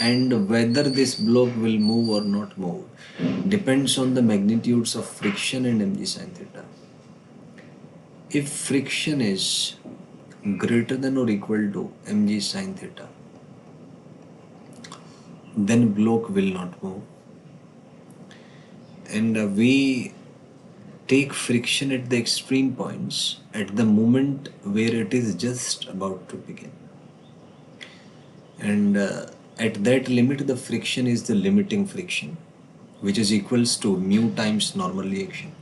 and whether this block will move or not move depends on the magnitudes of friction and mg sin theta. If friction is greater than or equal to mg sin theta, then block will not move. And we take friction at the extreme points at the moment where it is just about to begin. And at that limit, the friction is the limiting friction, which is equals to mu times normal reaction.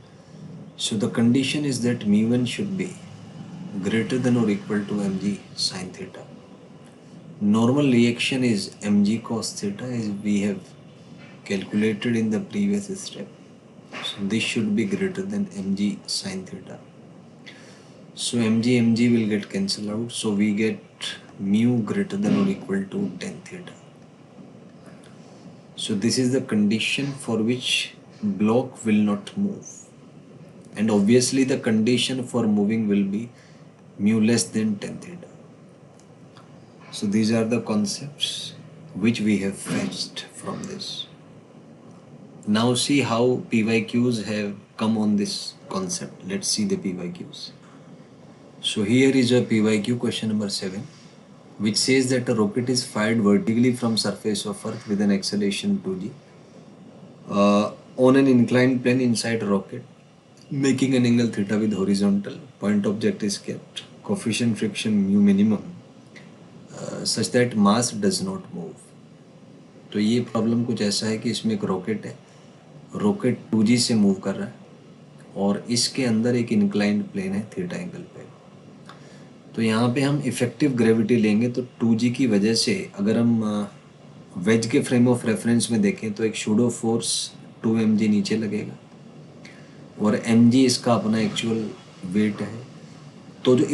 So the condition is that mu1 should be greater than or equal to mg sin theta. Normal reaction is mg cos theta, as we have calculated in the previous step. So this should be greater than mg sin theta. So mg will get cancelled out. So we get mu greater than or equal to tan theta. So this is the condition for which block will not move. And obviously the condition for moving will be mu less than tan theta. So these are the concepts which we have fetched from this. Now see how PYQs have come on this concept. Let's see the PYQs. So here is a PYQ question number 7, which says that a rocket is fired vertically from surface of Earth with an acceleration 2g on an inclined plane inside a rocket, making an angle theta with horizontal. Point object is kept. Coefficient friction mu minimum such that mass does not move. तो ये problem कुछ ऐसा है कि इसमें एक rocket है, rocket 2g से मूव कर रहा है और इसके अंदर एक इंक्लाइंड प्लेन है थीटा एंगल पे. तो यहाँ पे हम इफेक्टिव ग्रेविटी लेंगे तो 2g की वजह से अगर हम वेज के फ्रेम ऑफ रेफरेंस में देखें तो एक शूडो फोर्स 2mg नीचे लगेगा और mg इसका अपना एक्चुअल वेट है. तो जो